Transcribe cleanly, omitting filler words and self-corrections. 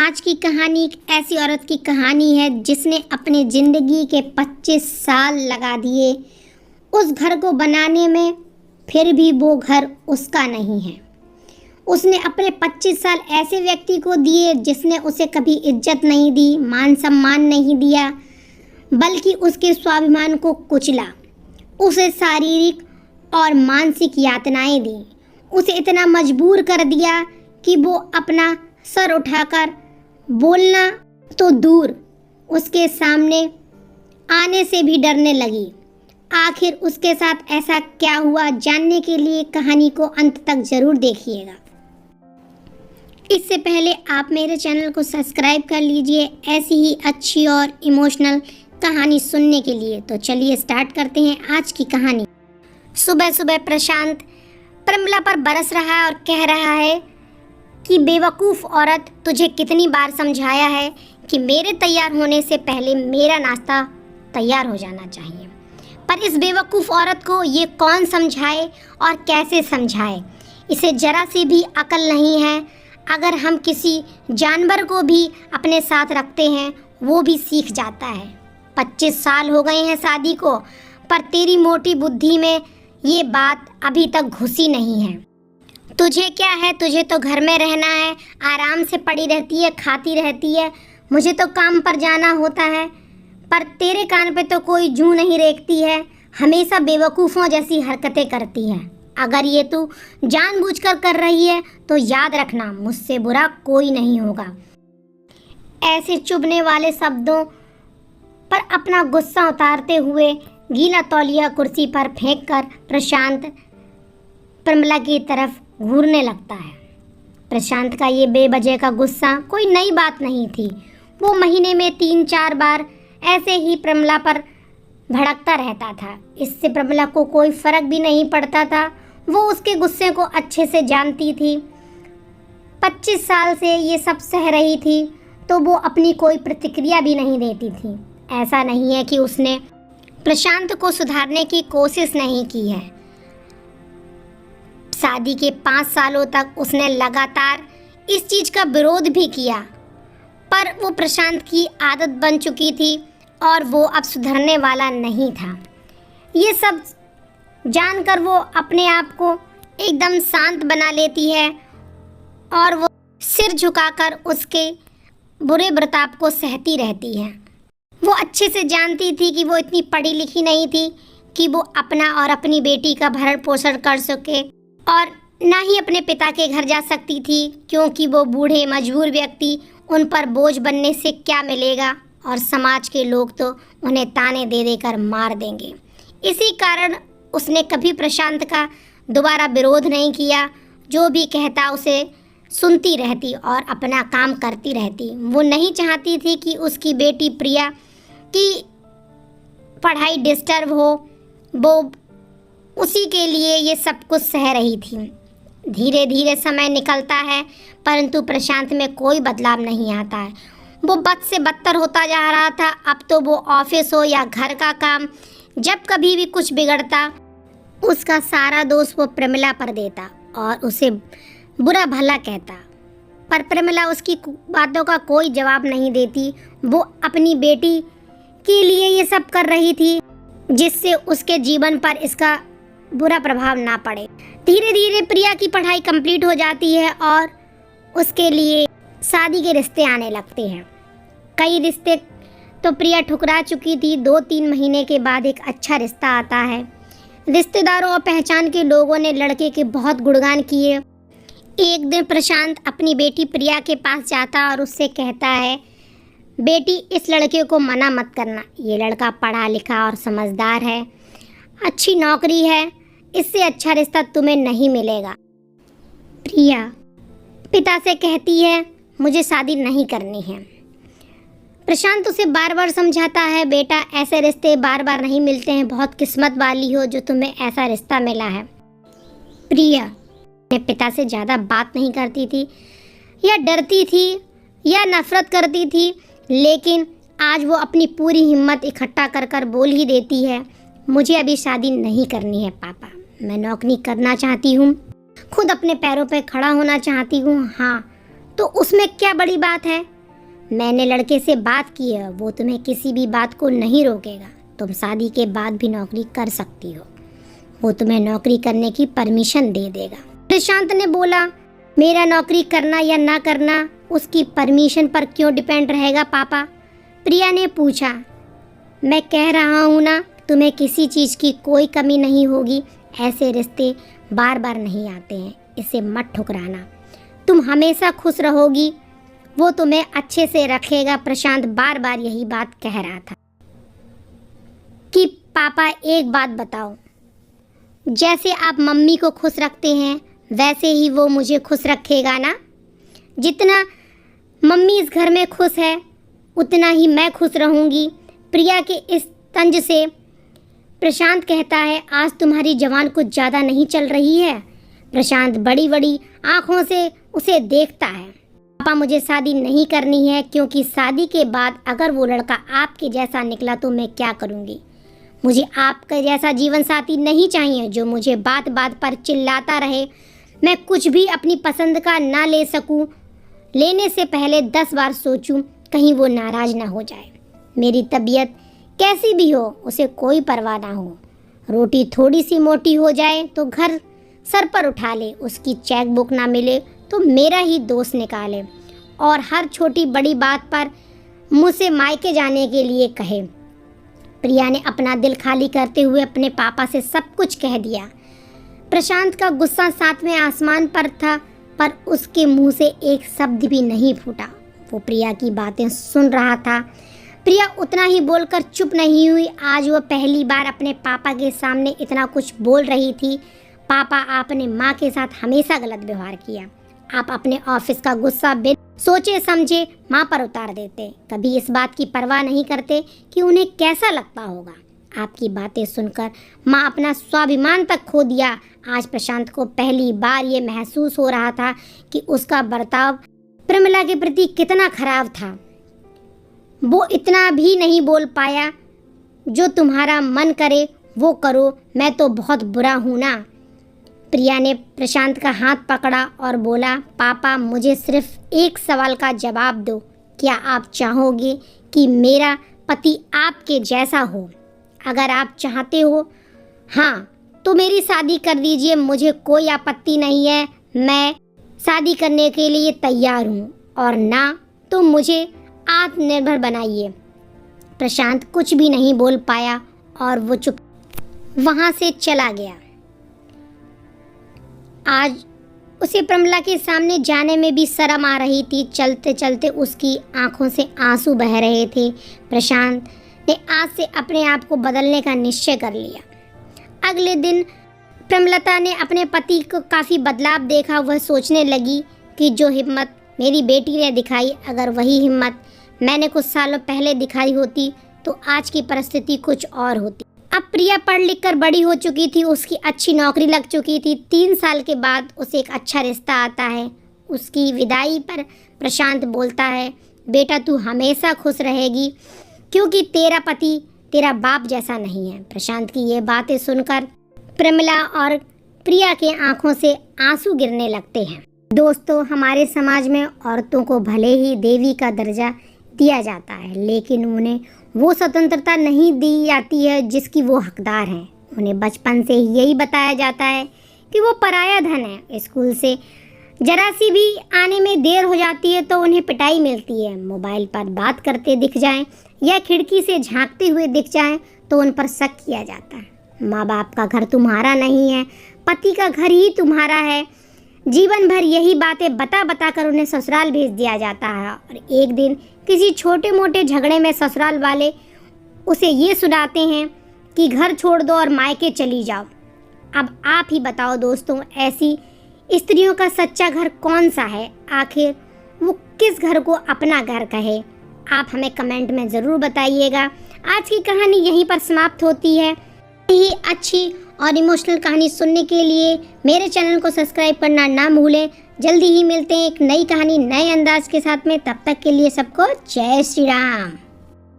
आज की कहानी एक ऐसी औरत की कहानी है जिसने अपने ज़िंदगी के 25 साल लगा दिए उस घर को बनाने में, फिर भी वो घर उसका नहीं है। उसने अपने 25 साल ऐसे व्यक्ति को दिए जिसने उसे कभी इज्जत नहीं दी, मान सम्मान नहीं दिया, बल्कि उसके स्वाभिमान को कुचला, उसे शारीरिक और मानसिक यातनाएं दी, उसे इतना मजबूर कर दिया कि वो अपना सर उठाकर बोलना तो दूर, उसके सामने आने से भी डरने लगी। आखिर उसके साथ ऐसा क्या हुआ, जानने के लिए कहानी को अंत तक ज़रूर देखिएगा। इससे पहले आप मेरे चैनल को सब्सक्राइब कर लीजिए ऐसी ही अच्छी और इमोशनल कहानी सुनने के लिए। तो चलिए स्टार्ट करते हैं आज की कहानी। सुबह सुबह प्रशांत प्रमिला पर बरस रहा है और कह रहा है कि बेवकूफ़ औरत, तुझे कितनी बार समझाया है कि मेरे तैयार होने से पहले मेरा नाश्ता तैयार हो जाना चाहिए, पर इस बेवकूफ़ औरत को ये कौन समझाए और कैसे समझाए। इसे ज़रा सी भी अकल नहीं है। अगर हम किसी जानवर को भी अपने साथ रखते हैं वो भी सीख जाता है। 25 साल हो गए हैं शादी को, पर तेरी मोटी बुद्धि में ये बात अभी तक घुसी नहीं है। तुझे क्या है, तुझे तो घर में रहना है, आराम से पड़ी रहती है, खाती रहती है। मुझे तो काम पर जाना होता है, पर तेरे कान पे तो कोई जूं नहीं रेखती है, हमेशा बेवकूफ़ों जैसी हरकतें करती है। अगर ये तू जानबूझकर कर रही है तो याद रखना, मुझसे बुरा कोई नहीं होगा। ऐसे चुभने वाले शब्दों पर अपना गुस्सा उतारते हुए गीला तौलिया कुर्सी पर फेंककर प्रशांत प्रमिला की तरफ घूरने लगता है। प्रशांत का ये बेवजह का गुस्सा कोई नई बात नहीं थी। वो महीने में 3-4 बार ऐसे ही प्रमिला पर भड़कता रहता था। इससे प्रमिला को कोई फर्क भी नहीं पड़ता था। वो उसके गुस्से को अच्छे से जानती थी। 25 साल से ये सब सह रही थी तो वो अपनी कोई प्रतिक्रिया भी नहीं देती थी। ऐसा नहीं है कि उसने प्रशांत को सुधारने की कोशिश नहीं की है। शादी के 5 सालों तक उसने लगातार इस चीज़ का विरोध भी किया, पर वो प्रशांत की आदत बन चुकी थी और वो अब सुधरने वाला नहीं था। ये सब जानकर वो अपने आप को एकदम शांत बना लेती है और वो सिर झुकाकर उसके बुरे बर्ताव को सहती रहती है। वो अच्छे से जानती थी कि वो इतनी पढ़ी लिखी नहीं थी कि वो अपना और अपनी बेटी का भरण पोषण कर सके, और ना ही अपने पिता के घर जा सकती थी, क्योंकि वो बूढ़े मजबूर व्यक्ति, उन पर बोझ बनने से क्या मिलेगा और समाज के लोग तो उन्हें ताने दे देकर मार देंगे। इसी कारण उसने कभी प्रशांत का दोबारा विरोध नहीं किया। जो भी कहता उसे सुनती रहती और अपना काम करती रहती। वो नहीं चाहती थी कि उसकी बेटी प्रिया की पढ़ाई डिस्टर्ब हो। वो उसी के लिए ये सब कुछ सह रही थी। धीरे धीरे समय निकलता है, परंतु प्रशांत में कोई बदलाव नहीं आता है। वो बद से बदतर होता जा रहा था। अब तो वो ऑफिस हो या घर का काम, जब कभी भी कुछ बिगड़ता उसका सारा दोष वो प्रमिला पर देता और उसे बुरा भला कहता, पर प्रमिला उसकी बातों का कोई जवाब नहीं देती। वो अपनी बेटी के लिए ये सब कर रही थी जिससे उसके जीवन पर इसका बुरा प्रभाव ना पड़े। धीरे धीरे प्रिया की पढ़ाई कंप्लीट हो जाती है और उसके लिए शादी के रिश्ते आने लगते हैं। कई रिश्ते तो प्रिया ठुकरा चुकी थी। 2-3 महीने के बाद एक अच्छा रिश्ता आता है। रिश्तेदारों और पहचान के लोगों ने लड़के के बहुत गुणगान किए। एक दिन प्रशांत अपनी बेटी प्रिया के पास जाता और उससे कहता है, बेटी, इस लड़के को मना मत करना। ये लड़का पढ़ा लिखा और समझदार है, अच्छी नौकरी है, इससे अच्छा रिश्ता तुम्हें नहीं मिलेगा। प्रिया पिता से कहती है, मुझे शादी नहीं करनी है। प्रशांत उसे बार बार समझाता है, बेटा, ऐसे रिश्ते बार बार नहीं मिलते हैं, बहुत किस्मत वाली हो जो तुम्हें ऐसा रिश्ता मिला है। प्रिया अपने पिता से ज़्यादा बात नहीं करती थी, या डरती थी या नफरत करती थी, लेकिन आज वो अपनी पूरी हिम्मत इकट्ठा कर कर बोल ही देती है, मुझे अभी शादी नहीं करनी है पापा, मैं नौकरी करना चाहती हूँ, खुद अपने पैरों पर खड़ा होना चाहती हूँ। हाँ, तो उसमें क्या बड़ी बात है। मैंने लड़के से बात की है, वो तुम्हें किसी भी बात को नहीं रोकेगा। तुम शादी के बाद भी नौकरी कर सकती हो, वो तुम्हें नौकरी करने की परमिशन दे देगा। प्रशांत ने बोला, मेरा नौकरी करना या ना करना उसकी परमिशन पर क्यों डिपेंड रहेगा पापा? प्रिया ने पूछा। मैं कह रहा हूँ ना, तुम्हें किसी चीज़ की कोई कमी नहीं होगी। ऐसे रिश्ते बार बार नहीं आते हैं, इसे मत ठुकराना। तुम हमेशा खुश रहोगी, वो तुम्हें अच्छे से रखेगा। प्रशांत बार बार यही बात कह रहा था कि पापा एक बात बताओ, जैसे आप मम्मी को खुश रखते हैं वैसे ही वो मुझे खुश रखेगा ना? जितना मम्मी इस घर में खुश है उतना ही मैं खुश रहूँगी। प्रिया के इस तंज से प्रशांत कहता है, आज तुम्हारी जवान कुछ ज़्यादा नहीं चल रही है? प्रशांत बड़ी बड़ी आँखों से उसे देखता है। पापा मुझे शादी नहीं करनी है, क्योंकि शादी के बाद अगर वो लड़का आपके जैसा निकला तो मैं क्या करूँगी? मुझे आपका जैसा जीवन साथी नहीं चाहिए जो मुझे बात बात पर चिल्लाता रहे। मैं कुछ भी अपनी पसंद का ना ले सकूं, लेने से पहले 10 बार सोचूं, कहीं वो नाराज़ ना हो जाए। मेरी तबीयत कैसी भी हो उसे कोई परवाह ना हो। रोटी थोड़ी सी मोटी हो जाए तो घर सर पर उठा ले, उसकी चेक बुक ना मिले तो मेरा ही दोस्त निकाले, और हर छोटी बड़ी बात पर मुझसे मायके जाने के लिए कहे। प्रिया ने अपना दिल खाली करते हुए अपने पापा से सब कुछ कह दिया। प्रशांत का गुस्सा 7वें आसमान पर था, पर उसके मुंह से एक शब्द भी नहीं फूटा। वो प्रिया की बातें सुन रहा था। प्रिया उतना ही बोलकर चुप नहीं हुई। आज वो पहली बार अपने पापा के सामने इतना कुछ बोल रही थी। पापा, आपने माँ के साथ हमेशा गलत व्यवहार किया। आप अपने ऑफिस का गुस्सा बिना सोचे समझे माँ पर उतार देते, कभी इस बात की परवाह नहीं करते कि उन्हें कैसा लगता होगा। आपकी बातें सुनकर माँ अपना स्वाभिमान तक खो दिया। आज प्रशांत को पहली बार ये महसूस हो रहा था कि उसका बर्ताव प्रमिला के प्रति कितना खराब था। वो इतना भी नहीं बोल पाया, जो तुम्हारा मन करे वो करो, मैं तो बहुत बुरा हूँ ना। प्रिया ने प्रशांत का हाथ पकड़ा और बोला, पापा मुझे सिर्फ एक सवाल का जवाब दो, क्या आप चाहोगे कि मेरा पति आपके जैसा हो? अगर आप चाहते हो हाँ तो मेरी शादी कर दीजिए, मुझे कोई आपत्ति नहीं है, मैं शादी करने के लिए तैयार हूँ, और ना तो मुझे आत्मनिर्भर बनाइए। प्रशांत कुछ भी नहीं बोल पाया और वो चुप वहाँ से चला गया। आज उसे प्रमिला के सामने जाने में भी शर्म आ रही थी। चलते चलते उसकी आंखों से आंसू बह रहे थे। प्रशांत ने आज से अपने आप को बदलने का निश्चय कर लिया। अगले दिन प्रमिलता ने अपने पति को काफ़ी बदलाव देखा। वह सोचने लगी कि जो हिम्मत मेरी बेटी ने दिखाई, अगर वही हिम्मत मैंने कुछ सालों पहले दिखाई होती तो आज की परिस्थिति कुछ और होती। अब प्रिया पढ़ लिख कर बड़ी हो चुकी थी, उसकी अच्छी नौकरी लग चुकी थी। 3 साल के बाद उसे एक अच्छा रिश्ता आता है। उसकी विदाई पर प्रशांत बोलता है, बेटा तू हमेशा खुश रहेगी, क्योंकि तेरा पति तेरा बाप जैसा नहीं है। प्रशांत की ये बातें सुनकर प्रमिला और प्रिया के आंखों से आंसू गिरने लगते हैं। दोस्तों, हमारे समाज में औरतों को भले ही देवी का दर्जा दिया जाता है, लेकिन उन्हें वो स्वतंत्रता नहीं दी जाती है जिसकी वो हकदार हैं। उन्हें बचपन से ही यही बताया जाता है कि वो पराया धन है। स्कूल से जरा सी भी आने में देर हो जाती है तो उन्हें पिटाई मिलती है। मोबाइल पर बात करते दिख जाएं या खिड़की से झांकते हुए दिख जाएं तो उन पर शक किया जाता है। माँ बाप का घर तुम्हारा नहीं है, पति का घर ही तुम्हारा है। जीवन भर यही बातें बता बता कर उन्हें ससुराल भेज दिया जाता है, और एक दिन किसी छोटे मोटे झगड़े में ससुराल वाले उसे ये सुनाते हैं कि घर छोड़ दो और मायके चली जाओ। अब आप ही बताओ दोस्तों, ऐसी स्त्रियों का सच्चा घर कौन सा है? आखिर वो किस घर को अपना घर कहे? आप हमें कमेंट में ज़रूर बताइएगा। आज की कहानी यहीं पर समाप्त होती है। यही अच्छी और इमोशनल कहानी सुनने के लिए मेरे चैनल को सब्सक्राइब करना ना भूलें। जल्दी ही मिलते हैं एक नई कहानी नए अंदाज के साथ में। तब तक के लिए सबको जय श्री राम।